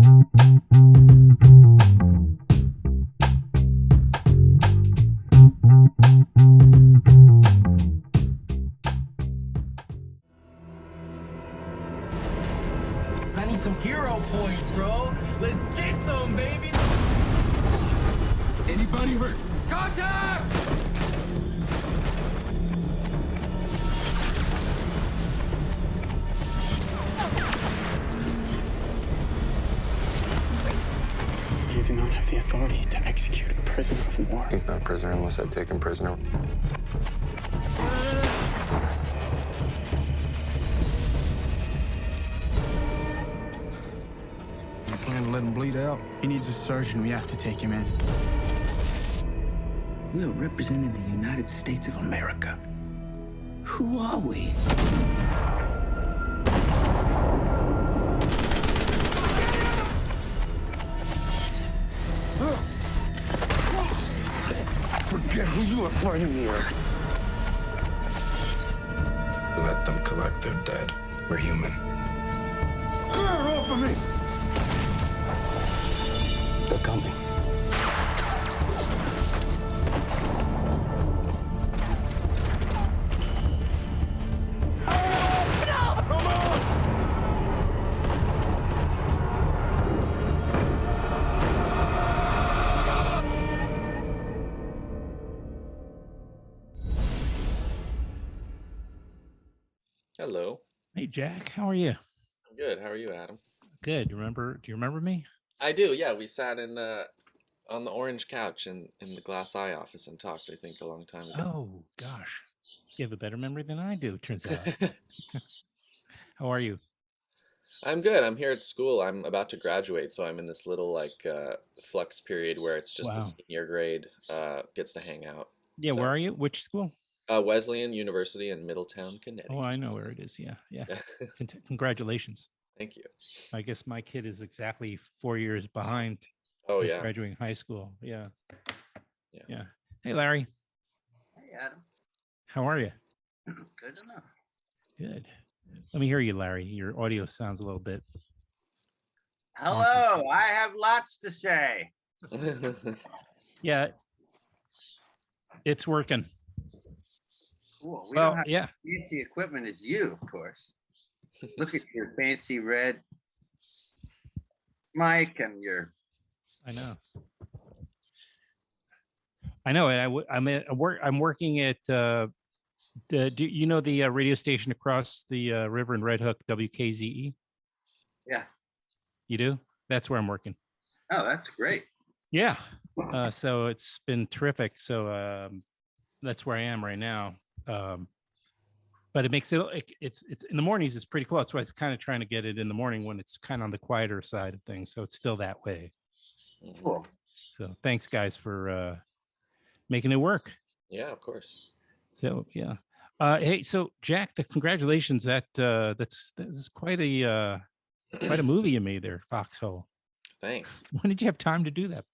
I need some hero points, bro. Let's get some, baby. Anybody hurt? Contact! You do not have the authority to execute a prisoner of war. He's not a prisoner unless I take him prisoner. You plan to let him bleed out? He needs a surgeon. We have to take him in. We are representing the United States of America. Who are we? Forget who you are fighting here. Let them collect their dead. We're human. Get off of me! They're coming. Hello. Hey, Jack. How are you? I'm good. How are you, Adam? Good. Do you remember me? I do. Yeah, we sat in on the orange couch in the Glass Eye office and talked, I think, a long time ago. Oh, gosh. You have a better memory than I do, it turns out. How are you? I'm good. I'm here at school. I'm about to graduate, so I'm in this little like flux period where it's just the Wow. senior grade gets to hang out. Yeah, So, where are you? Which school? Wesleyan University in Middletown, Oh, Connecticut. I know where it is. Yeah, yeah. Congratulations. Thank you. I guess my kid is exactly 4 years behind. Oh, He's yeah. graduating high school. Yeah. Yeah. Yeah. Hey, Larry. Hey, Adam. How are you? Good enough. Good. Let me hear you, Larry. Your audio sounds a little bit. Hello, I have lots to say. Yeah. It's working. Cool. We Well, don't have yeah. fancy equipment as you, of course. Look at your fancy red mic and your. I know. And I'm working at do you know the radio station across the river in Red Hook, WKZE? Yeah. You do? That's where I'm working. Oh, that's great. Yeah. So it's been terrific. So that's where I am right now. But it makes it's in the mornings. It's pretty cool. That's why I was kind of trying to get it in the morning when it's kind of on the quieter side of things. So it's still that way. Cool. So thanks, guys, for making it work. Yeah, of course. So yeah. Hey, so Jack, congratulations. That's quite a movie you made there, Foxhole. Thanks. When did you have time to do that?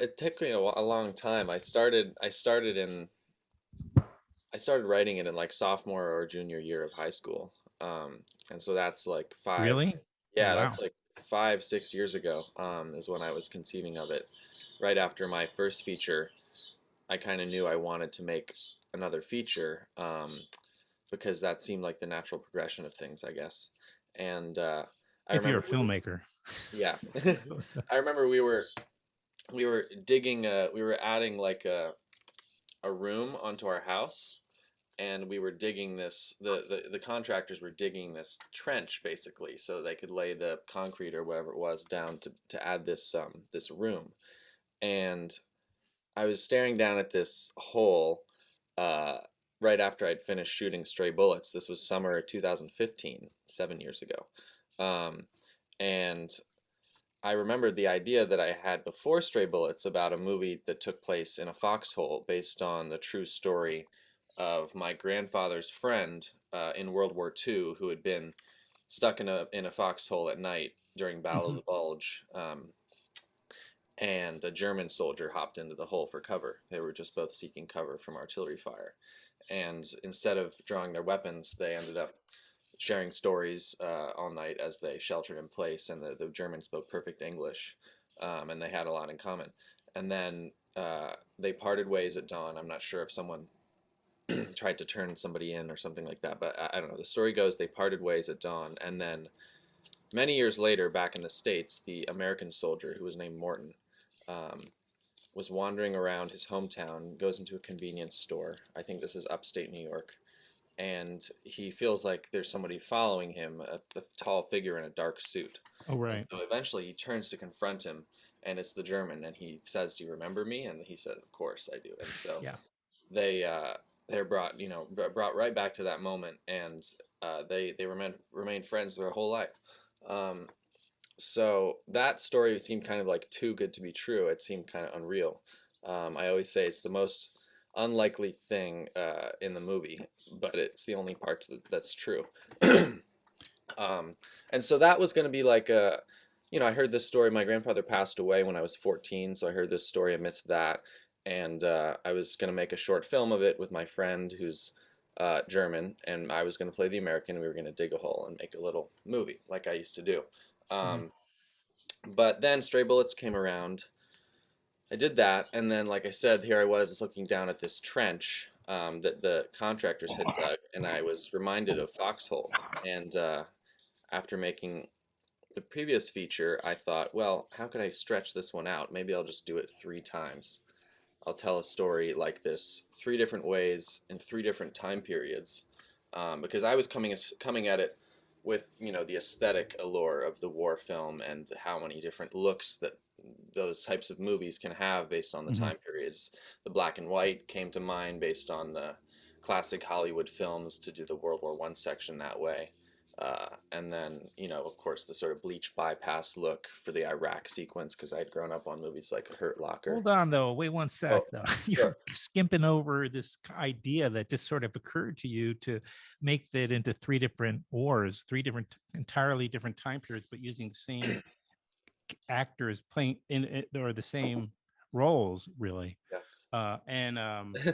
It took me a long time. I started writing it in like sophomore or junior year of high school. And so that's like Really? Yeah, Wow. that's like 5-6 years ago, is when I was conceiving of it. Right after my first feature, I kind of knew I wanted to make another feature, because that seemed like the natural progression of things, I guess. And If you're a filmmaker. Yeah. I remember we were digging we were adding like a room onto our house, and we were digging this the contractors were digging this trench basically so they could lay the concrete or whatever it was down to add this this room. And I was staring down at this hole right after I'd finished shooting Stray Bullets. This was summer 2015, 7 years ago. And I remembered the idea that I had before Stray Bullets about a movie that took place in a foxhole based on the true story of my grandfather's friend in World War II who had been stuck in a foxhole at night during Battle of the Bulge. And a German soldier hopped into the hole for cover. They were just both seeking cover from artillery fire. And instead of drawing their weapons, they ended up sharing stories all night as they sheltered in place, and the Germans spoke perfect English, and they had a lot in common. And then they parted ways at dawn. I'm not sure if someone tried to turn somebody in or something like that, but I don't know. The story goes they parted ways at dawn, and then many years later, back in the States, the American soldier who was named Morton um, was wandering around his hometown, goes into a convenience store. I think this is upstate New York, and he feels like there's somebody following him, a tall figure in a dark suit. Oh, And right. so eventually he turns to confront him, and it's the German, and he says, "Do you remember me?" And he said, "Of course I do." And so Yeah. they they're brought brought right back to that moment, and they remained friends their whole life. Um, so that story seemed kind of like too good to be true. It seemed kind of unreal. I always say it's the most unlikely thing in the movie, but it's the only part that's true. And so that was going to be like a, I heard this story. My grandfather passed away when I was 14, so I heard this story amidst that, and I was going to make a short film of it with my friend who's German, and I was going to play the American. We were going to dig a hole and make a little movie like I used to do. Mhm. But then Stray Bullets came around. I did that, and then, like I said, here I was looking down at this trench that the contractors had dug, and I was reminded of Foxhole. And after making the previous feature, I thought, well, how could I stretch this one out? Maybe I'll just do it 3 times. I'll tell a story like this 3 different ways in 3 different time periods, because I was coming at it with the aesthetic allure of the war film and how many different looks that those types of movies can have based on the Mhm. time periods. The black and white came to mind based on the classic Hollywood films to do the World War I section that way. And then, of course, the sort of bleach bypass look for the Iraq sequence because I'd grown up on movies like Hurt Locker. Hold on, though. Wait one sec, Oh, though. sure. You're skimping over this idea that just sort of occurred to you to make that into 3 different wars, 3 entirely different time periods, but using the same actors playing in it or the same roles, really. And Yeah.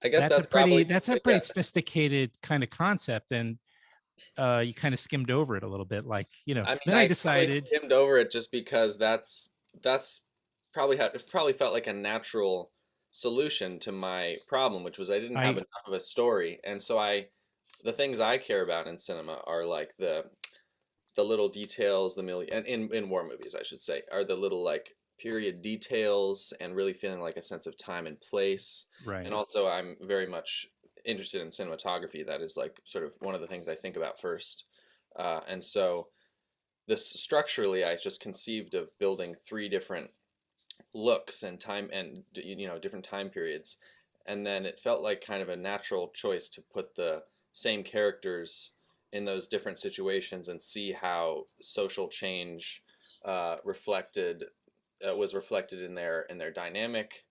I guess that's probably that's a pretty yeah. sophisticated kind of concept, and you kind of skimmed over it a little bit, like I mean, Then I I probably decided skimmed over it just because that's probably it probably felt like a natural solution to my problem, which was I didn't have I enough of a story, and so the things I care about in cinema are like the little details, the million, and in war movies, I should say, are the little like period details and really feeling like a sense of time and place. And right. also, I'm very much interested in cinematography. That is like sort of one of the things I think about first. And so, this structurally, I just conceived of building 3 different looks and time and different time periods, and then it felt like kind of a natural choice to put the same characters in those different situations and see how social change reflected was reflected in their dynamic,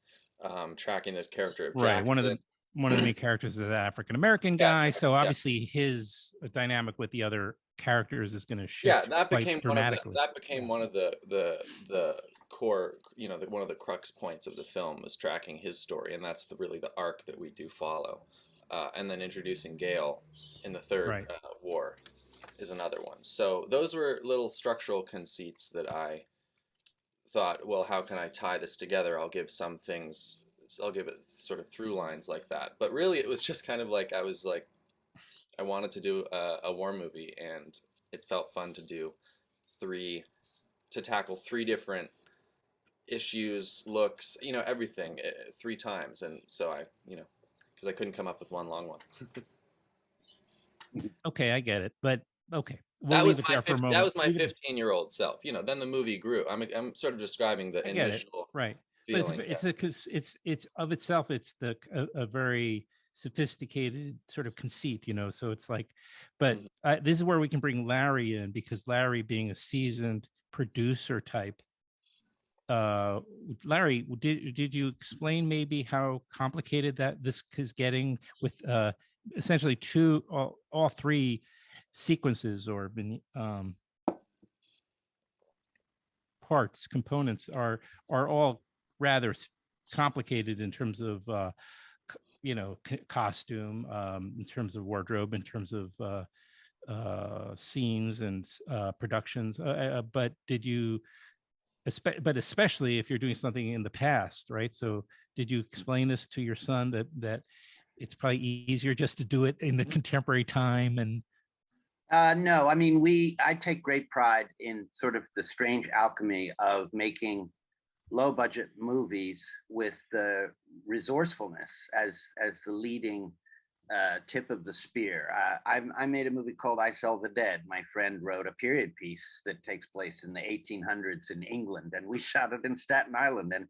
tracking the character of Right. Jackson. One of the main characters is the African American Yeah, guy, so yeah. obviously his dynamic with the other characters is going to Yeah, shift quite dramatically. that became one of the core, one of the crux points of the film was tracking his story, and that's really the arc that we do follow. And then introducing Gale in the third Right. war is another one. So those were little structural conceits that I thought, well, how can I tie this together? I'll give it sort of through lines like that. But really, it was just kind of like I wanted to do a war movie, and it felt fun to do to tackle 3 different issues, looks, everything 3 times. And so because I couldn't come up with one long one. Okay, I get it, but okay, we'll That leave was it my there for a that moment. was my 15-year-old self. Then the movie grew. I'm sort of describing the I get it, initial right? But feeling. it's a because it's of itself. It's a very sophisticated sort of conceit, So it's like, but Mhm. this is where we can bring Larry in because Larry, being a seasoned producer type, Larry, did you explain maybe how complicated that this is getting with essentially all 3 sequences or components are all rather complicated in terms of costume, in terms of wardrobe, in terms of scenes and productions. But did you, but especially if you're doing something in the past, right? So did you explain this to your son that it's probably easier just to do it in the contemporary time? And No, I mean, I take great pride in sort of the strange alchemy of making low budget movies with the resourcefulness as the leading tip of the spear. I made a movie called I Sell the Dead. My friend wrote a period piece that takes place in the 1800s in England, and we shot it in Staten Island. And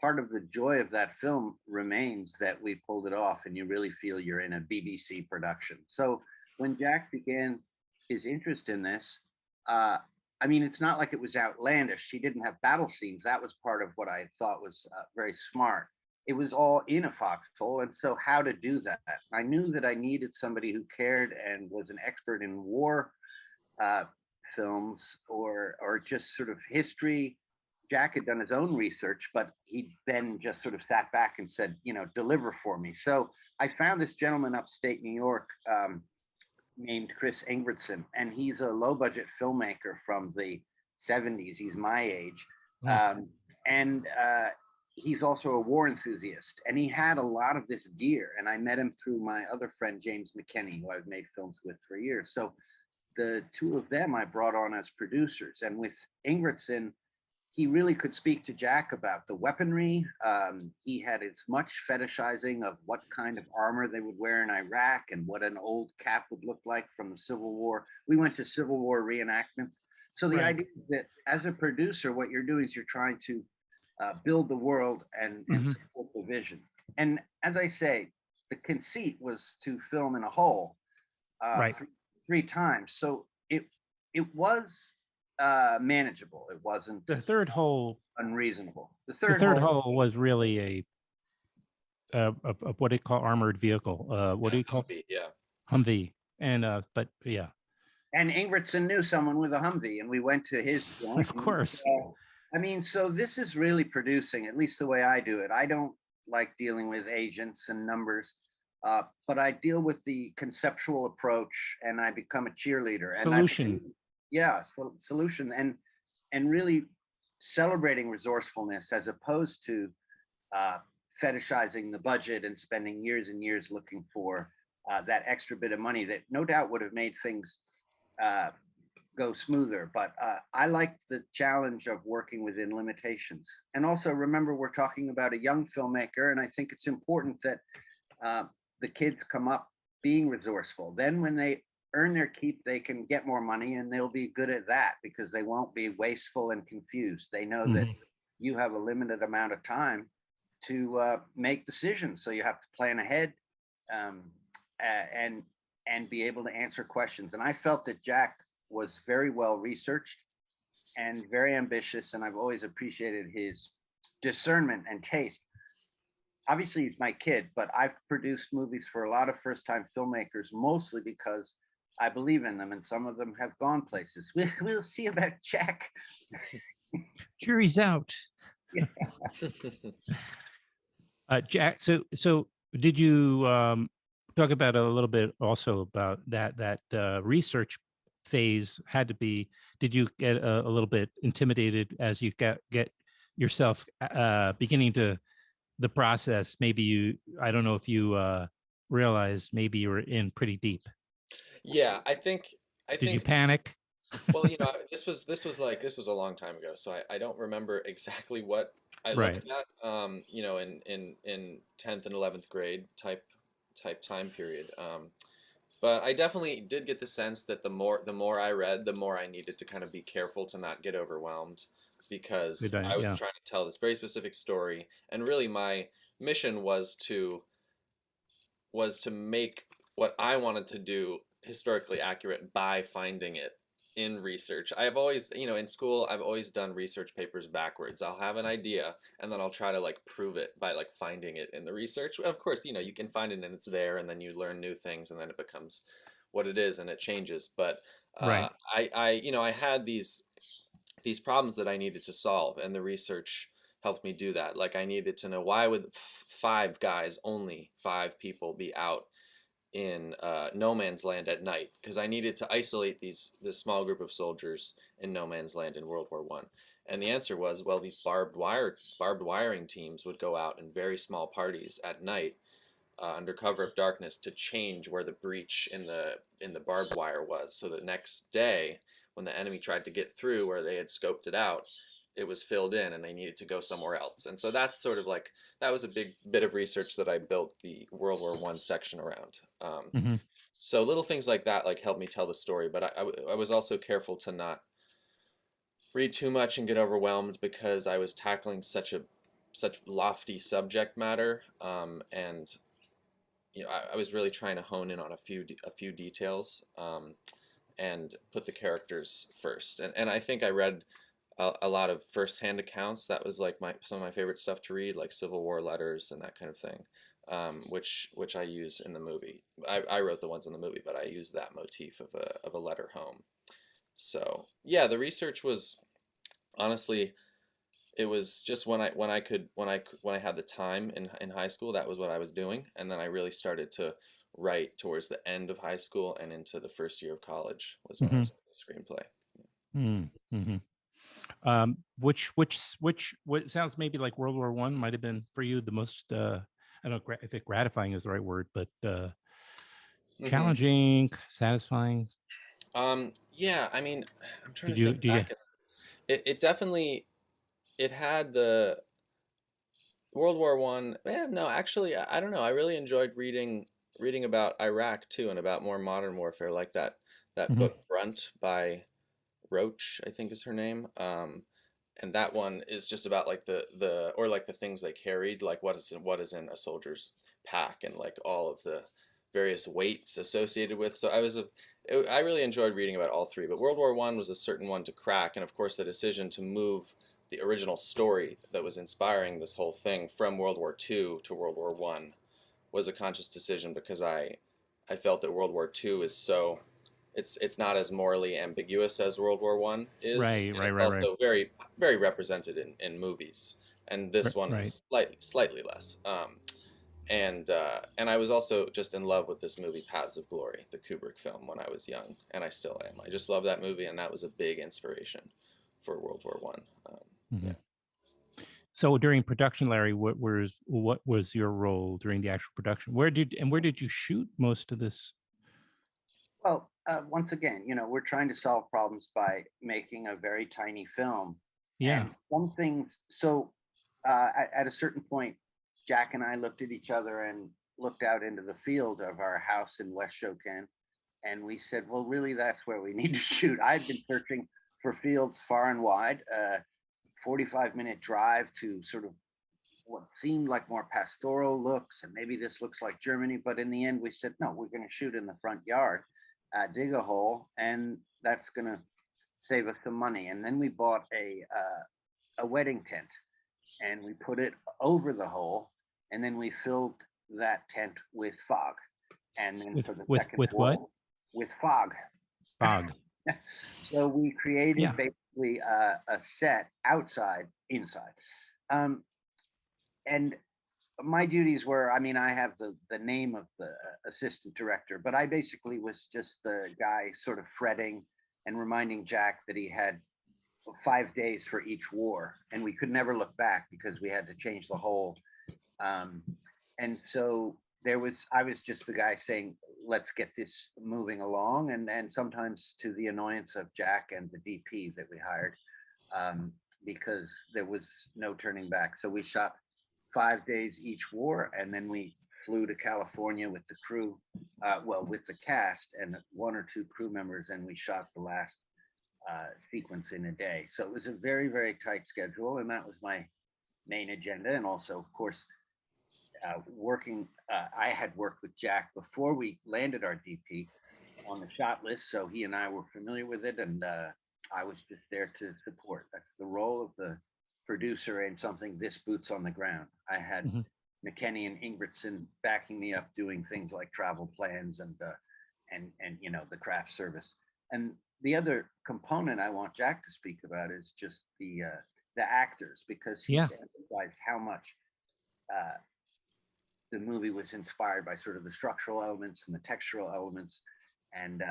part of the joy of that film remains that we pulled it off, and you really feel you're in a BBC production. So when Jack began his interest in this, I mean, it's not like it was outlandish. She didn't have battle scenes. That was part of what I thought was very smart. It was all in a foxhole. And so how to do that? I knew that I needed somebody who cared and was an expert in war films or just sort of history. Jack had done his own research, but he then just sort of sat back and said, deliver for me. So I found this gentleman upstate New York named Chris Ingridson, and he's a low budget filmmaker from the 70s. He's my age. And he's also a war enthusiast, and he had a lot of this gear. And I met him through my other friend, James McKenney, who I've made films with for years. So the two of them I brought on as producers. And with Ingridson, he really could speak to Jack about the weaponry. He had as much fetishizing of what kind of armor they would wear in Iraq and what an old cap would look like from the Civil War. We went to Civil War reenactments. So the idea that as a producer, what you're doing is you're trying to build the world and support the vision. And as I say, the conceit was to film in a hole three times. So it was manageable. It wasn't the third hole unreasonable. The third hole was really a what do you call armored vehicle? What do you call Humvee, yeah. Humvee? And but yeah. And Ingridson knew someone with a Humvee, and we went to his joint. Of course. I mean, so this is really producing, at least the way I do it. I don't like dealing with agents and numbers, but I deal with the conceptual approach, and I become a cheerleader. Solution. Solution, and really celebrating resourcefulness as opposed to fetishizing the budget and spending years and years looking for that extra bit of money that no doubt would have made things go smoother. But I like the challenge of working within limitations. And also remember, we're talking about a young filmmaker, and I think it's important that the kids come up being resourceful. Then when they earn their keep, they can get more money, and they'll be good at that because they won't be wasteful and confused. They know that you have a limited amount of time to make decisions. So you have to plan ahead and be able to answer questions. And I felt that Jack was very well researched and very ambitious, and I've always appreciated his discernment and taste. Obviously, he's my kid, but I've produced movies for a lot of first-time filmmakers, mostly because I believe in them, and some of them have gone places. We'll see about Jack. Jury's out. Jack, so did you talk about a little bit also about that research phase had to be, did you get a little bit intimidated as you get yourself beginning to the process? Maybe I don't know if you realized maybe you were in pretty deep. Yeah, I think. Did you panic? Well, this was a long time ago, so I don't remember exactly what I looked at. In 10th and 11th grade type time period. But I definitely did get the sense that the more I read, the more I needed to kind of be careful to not get overwhelmed, because I was trying to tell this very specific story, and really my mission was to make what I wanted to do historically accurate by finding it in research. I have always, in school, I've always done research papers backwards. I'll have an idea, and then I'll try to prove it by finding it in the research. Of course, you can find it and it's there, and then you learn new things, and then it becomes what it is, and it changes. But I had these problems that I needed to solve, and the research helped me do that. Like I needed to know why would five guys, only five people, be out in no man's land at night, because I needed to isolate this small group of soldiers in no man's land in World War One. And the answer was, well, these barbed wiring teams would go out in very small parties at night under cover of darkness to change where the breach in the barbed wire was, so the next day when the enemy tried to get through where they had scoped it out, it was filled in and they needed to go somewhere else. And so that's sort of like, that was a big bit of research that I built the World War One section around. Mm-hmm. So little things like that like helped me tell the story, but I was also careful to not read too much and get overwhelmed, because I was tackling such lofty subject matter, and you know, I was really trying to hone in on a few details, and put the characters first. And I think I read a lot of firsthand accounts. That was like some of my favorite stuff to read, like Civil War letters and that kind of thing, which I use in the movie. I wrote the ones in the movie, but I used that motif of a letter home. So yeah, the research was, honestly, it was just when I had the time in high school, that was what I was doing. And then I really started to write towards the end of high school and into the first year of college was when I was writing the screenplay. Mm-hmm. What sounds maybe like World War One might have been for you the most, I don't know if it gratifying is the right word, but challenging, satisfying. Yeah, I mean, I'm trying Did to you think do you back. It definitely, it had the World War One. No, actually, I don't know. I really enjoyed reading about Iraq too, and about more modern warfare, like that Mhm. book Brunt by Roach, I think is her name. And that one is just about like or like the things they carried, like what is in a soldier's pack, and like all of the various weights associated with. So I really enjoyed reading about all three, but World War One was a certain one to crack, and of course the decision to move the original story that was inspiring this whole thing from World War Two to World War One was a conscious decision, because I felt that World War Two is so, it's not as morally ambiguous as World War One is. Right, And right, it's right, right, also very represented in movies, and this one right. is slightly less. And I was also just in love with this movie Paths of Glory, the Kubrick film, when I was young, and I still am. I just love that movie, and that was a big inspiration for World War One. Mhm. So during production, Larry, what was your role during the actual production? Where did you shoot most of this? Well, once again, we're trying to solve problems by making a very tiny film. Yeah. And some things, so at a certain point, Jack and I looked at each other and looked out into the field of our house in West Shokan. And we said, well, really, that's where we need to shoot. I'd been searching for fields far and wide, 45-minute drive to sort of what seemed like more pastoral looks, and maybe this looks like Germany. But in the end, we said, no, we're going to shoot in the front yard, dig a hole, and that's going to save us some money. And then we bought a wedding tent, and we put it over the hole, and then we filled that tent with fog. And then for the second With wall, what? with fog. Fog. So we created Yeah. basically a set outside, inside. And my duties were, I mean, I have the name of the assistant director, but I basically was just the guy sort of fretting and reminding Jack that he had 5 days for each war, and we could never look back because we had to change the whole. And so I was just the guy saying, let's get this moving along. And sometimes to the annoyance of Jack and the DP that we hired, because there was no turning back. So we shot 5 days each war, and then we flew to California with the crew, with the cast and one or two crew members, and we shot the last sequence in a day. So it was a very tight schedule, and that was my main agenda. And also, of course, I had worked with Jack before we landed our DP on the shot list, so he and I were familiar with it, and I was just there to support. That's the role of the producer in something this boots on the ground. I had McKenney and Ingridson backing me up, doing things like travel plans and the craft service. And the other component I want Jack to speak about is just the actors, because he's Yeah. emphasized how much the movie was inspired by sort of the structural elements and the textural elements, and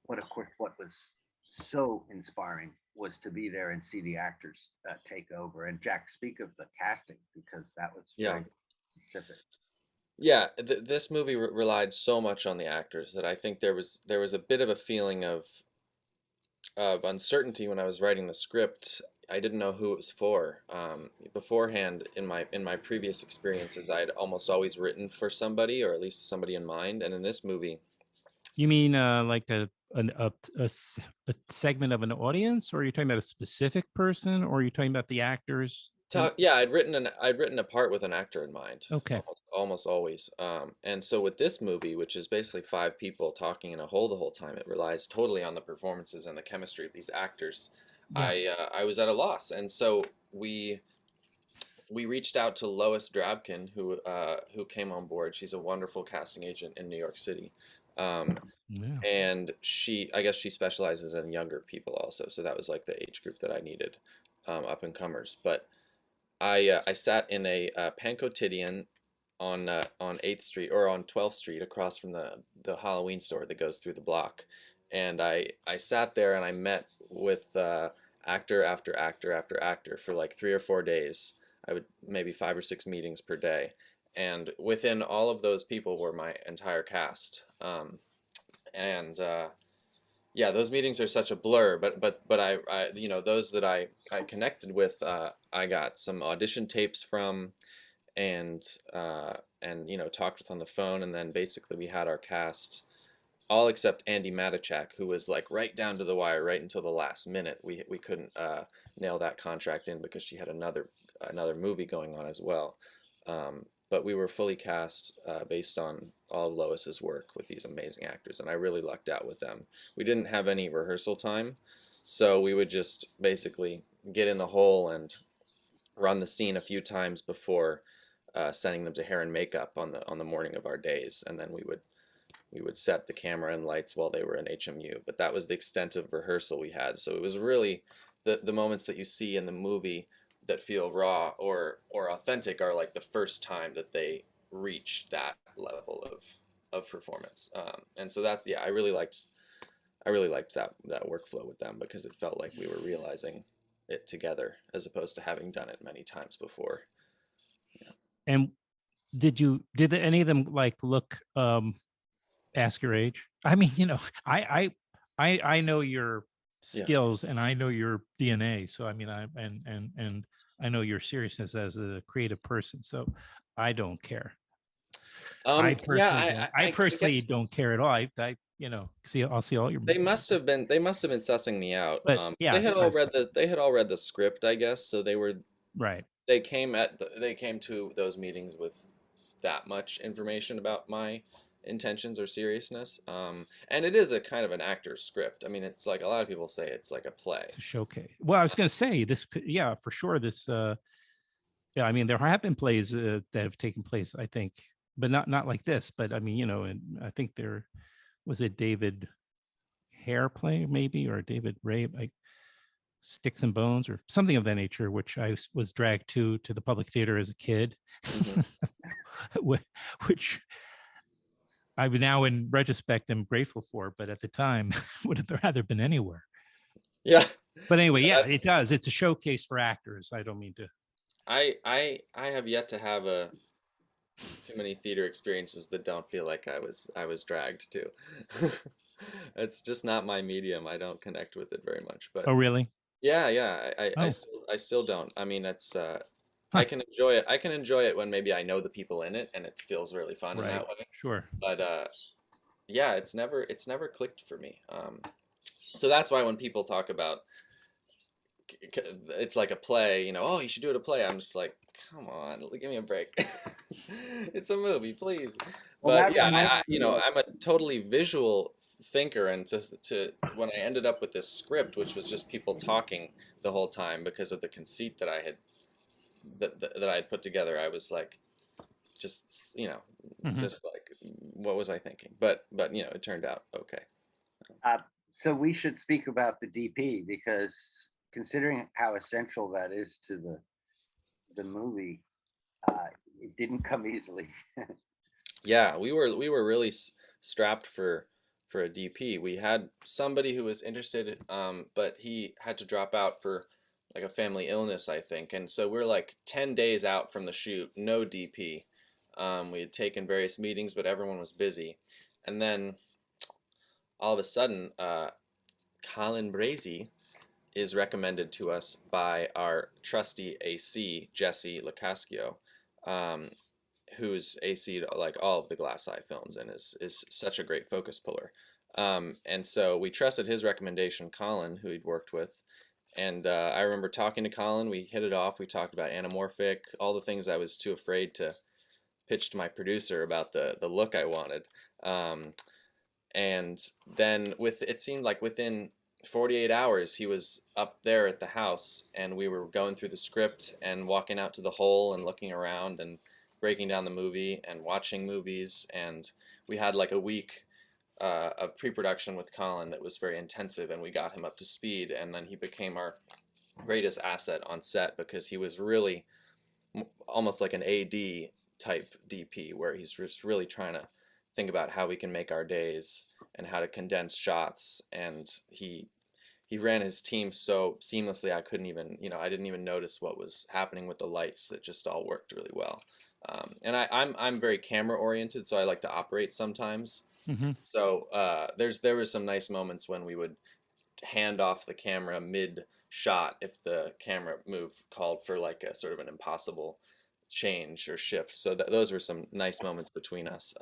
but of course, what was so inspiring was to be there and see the actors take over. And Jack, speak of the casting, because that was Yeah. very specific. Yeah, this movie relied so much on the actors that I think there was a bit of a feeling of uncertainty when I was writing the script. I didn't know who it was for. Beforehand, in my previous experiences, I'd almost always written for somebody, or at least somebody in mind. And in this movie, You mean like a segment of an audience, or are you talking about a specific person, or are you talking about the actors? yeah, I'd written a part with an actor in mind. Okay. Almost always. And so with this movie, which is basically 5 people talking in a hole the whole time, it relies totally on the performances and the chemistry of these actors. Yeah. I was at a loss, and so we reached out to Lois Drabkin, who came on board. She's a wonderful casting agent in New York City. Yeah. And I guess she specializes in younger people also. So that was like the age group that I needed, up and comers. But I sat in a pan quotidian on 8th Street, or on 12th Street, across from the Halloween store that goes through the block. And I sat there and I met with actor after actor after actor for like 3 or 4 days. I would maybe 5 or 6 meetings per day. And within all of those people were my entire cast. And yeah, those meetings are such a blur, but I you know, those that I connected with, I got some audition tapes from, and you know, talked with on the phone, and then basically we had our cast, all except Andy Matichak, who was like right down to the wire, right until the last minute. We couldn't nail that contract in because she had another movie going on as well. But we were fully cast based on all of Lois's work with these amazing actors, and I really lucked out with them. We didn't have any rehearsal time, so we would just basically get in the hole and run the scene a few times before sending them to hair and makeup on the morning of our days, and then we would set the camera and lights while they were in HMU. But that was the extent of rehearsal we had. So it was really the moments that you see in the movie that feel raw or authentic are like the first time that they reach that level of performance. And so that's, yeah, I really liked that workflow with them, because it felt like we were realizing it together as opposed to having done it many times before. And did any of them like look ask your age? I mean, you know, I know your skills, and I know your DNA. So I mean, and I know your seriousness as a creative person. So I don't care. I personally guess don't care at all. I you know, I'll see all your. they must have been sussing me out. But yeah, they had all read the script, I guess. So they were right. They came to those meetings with that much information about my intentions or seriousness. And it is a kind of an actor's script. I mean, it's like a lot of people say it's like a play. To showcase. Well, I was going to say this. Yeah, for sure. This. Yeah, I mean, there have been plays that have taken place, I think, but not like this. But I mean, you know, and I think there was a David Hare play, maybe, or David Ray, like Sticks and Bones, or something of that nature, which I was dragged to the public theater as a kid, which I now, in retrospect, am grateful for, but at the time would have rather been anywhere. Yeah. But anyway, yeah, it does. It's a showcase for actors. I don't mean to. I have yet to have too many theater experiences that don't feel like I was dragged to. It's just not my medium. I don't connect with it very much. But Oh, really? Yeah. I still don't. I mean, it's I can enjoy it. I can enjoy it when maybe I know the people in it and it feels really fun in that way. Sure. But yeah, it's never clicked for me. So that's why when people talk about it's like a play, you know, oh, you should do it a play, I'm just like, come on, give me a break. It's a movie, please. Well, but yeah, you know, I'm a totally visual thinker, and to when I ended up with this script, which was just people talking the whole time because of the conceit that I had that I had put together, I was like, just, you know, just like, what was I thinking? But you know, it turned out okay. So we should speak about the DP, because considering how essential that is to the movie, it didn't come easily. Yeah, we were really strapped for a DP. We had somebody who was interested, but he had to drop out for like a family illness, I think, and so we're like 10 days out from the shoot, no DP. We had taken various meetings, but everyone was busy, and then all of a sudden, Colin Brazy is recommended to us by our trusty AC, Jesse Locascio, um, who's AC'd like all of the Glass Eye films and is such a great focus puller. And so we trusted his recommendation, Colin, who he'd worked with. And I remember talking to Colin, we hit it off, we talked about anamorphic, all the things I was too afraid to pitch to my producer about the look I wanted. And then it seemed like within 48 hours he was up there at the house, and we were going through the script and walking out to the hole and looking around and breaking down the movie and watching movies. And we had like a week of pre-production with Colin that was very intensive, and we got him up to speed, and then he became our greatest asset on set because he was really almost like an AD type DP, where he's just really trying to think about how we can make our days and how to condense shots. And he ran his team so seamlessly, I couldn't even, I didn't even notice what was happening with the lights. It just all worked really well. And I'm very camera oriented, so I like to operate sometimes. Mm-hmm. So there was some nice moments when we would hand off the camera mid shot if the camera move called for like a sort of an impossible change or shift. So those were some nice moments between us.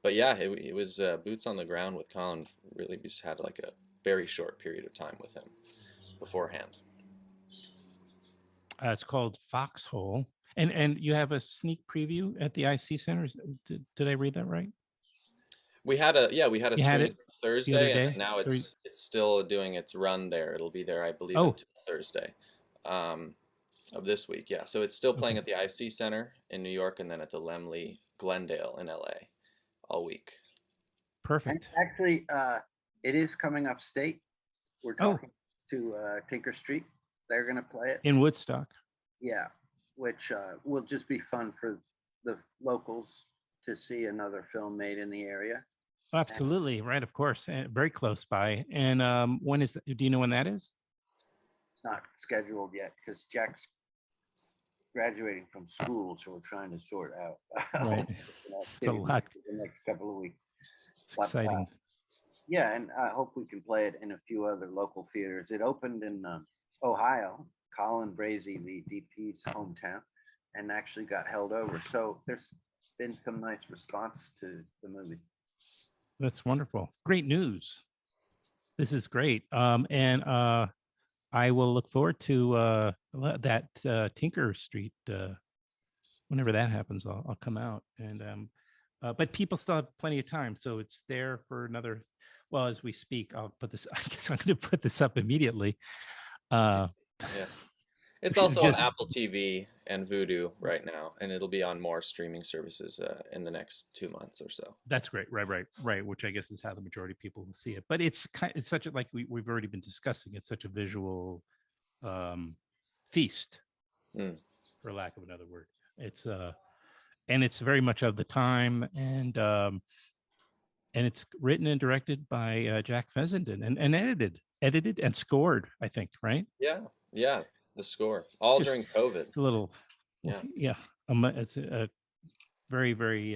But yeah, it was boots on the ground with Colin. Really, we just had like a very short period of time with him beforehand. It's called Foxhole, and you have a sneak preview at the IFC Center. Did I read that right? We had a You had screening it Thursday, day? and now it's still doing its run there. It'll be there, I believe, Oh. until Thursday of this week. Yeah, so it's still playing at the IFC Center in New York, and then at the Laemmle Glendale in LA all week. Perfect. And actually, it is coming upstate. We're talking to Tinker Street. They're going to play it in Woodstock. Yeah, which will just be fun for the locals to see another film made in the area. Absolutely, right, of course, and very close by. And when is that? Do you know when that is? It's not scheduled yet because Jack's graduating from school, so we're trying to sort out Right. It's a lot. the next couple of weeks. It's exciting. Yeah, and I hope we can play it in a few other local theaters. It opened in Ohio, Colin Brazy, the DP's hometown, and actually got held over. So there's been some nice response to the movie. That's wonderful. Great news. This is great. And I will look forward to that Tinker Street. Whenever that happens, I'll come out. And but people still have plenty of time, so it's there for another. Well, as we speak, I'll put this. I guess I'm going to put this up immediately. Yeah, it's also on Apple TV and Vudu right now, and it'll be on more streaming services in the next 2 months or so. That's great, right. Which I guess is how the majority of people will see it. But it's such a, like we've already been discussing. It's such a visual feast, for lack of another word. It's and it's very much of the time, and it's written and directed by Jack Fessenden, and edited and scored, I think, right? Yeah, the score all during COVID. It's a little, yeah. It's a very, very,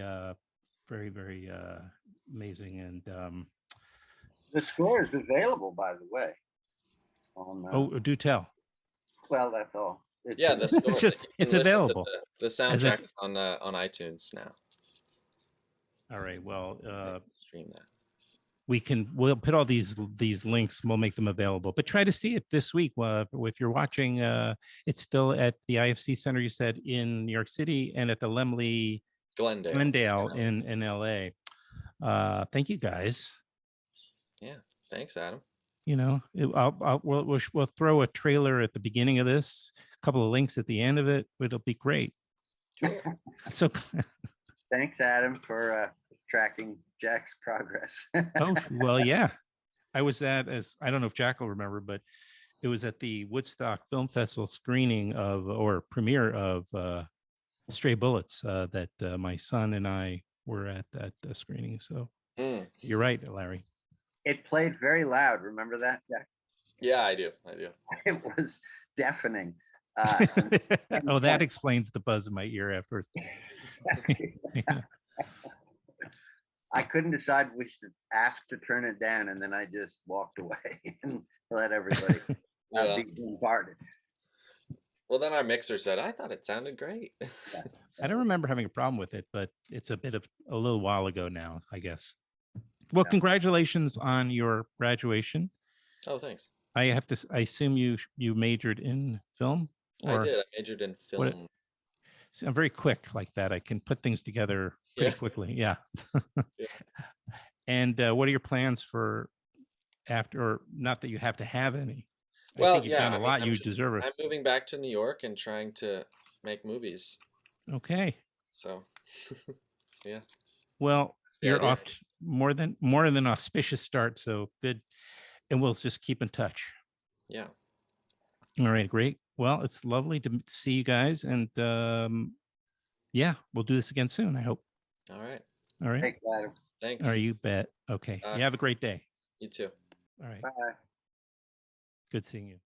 very, very amazing, and the score is available, by the way. On, do tell. Well, that's all. The score. It's available. The soundtrack on iTunes now. All right. Well, stream that. We'll put all these links. We'll make them available. But try to see it this week. If you're watching, it's still at the IFC Center. You said in New York City, and at the Laemmle Glendale in LA. Thank you guys. Yeah. Thanks, Adam. We'll throw a trailer at the beginning of this, a couple of links at the end of it. It'll be great. Sure. So thanks, Adam, for tracking Jack's progress. Oh, well, yeah. I was I don't know if Jack will remember, but it was at the Woodstock Film Festival screening of, or premiere of Stray Bullets that my son and I were at that screening. So you're right, Larry. It played very loud. Remember that? Yeah, I do. It was deafening. Oh, that explains the buzz in my ear afterwards. Yeah. I couldn't decide which to ask to turn it down, and then I just walked away and let everybody be bombarded. Well, then our mixer said, I thought it sounded great. I don't remember having a problem with it, but it's a little while ago now, I guess. Well, congratulations on your graduation. Oh, thanks. I assume you majored in film? I did. I majored in film. See, I'm very quick like that. I can put things together pretty quickly. Yeah. Yeah. And what are your plans for after, or not that you have to have any? Well, I think you've done a lot. You deserve it. I'm moving back to New York and trying to make movies. Okay. So, yeah. Well, you're off to more than auspicious start. So good. And we'll just keep in touch. Yeah. All right. Great. Well, it's lovely to see you guys. And yeah, we'll do this again soon, I hope. All right. All right. Thanks. All right. You bet. Okay. You have a great day. You too. All right. Bye. Good seeing you.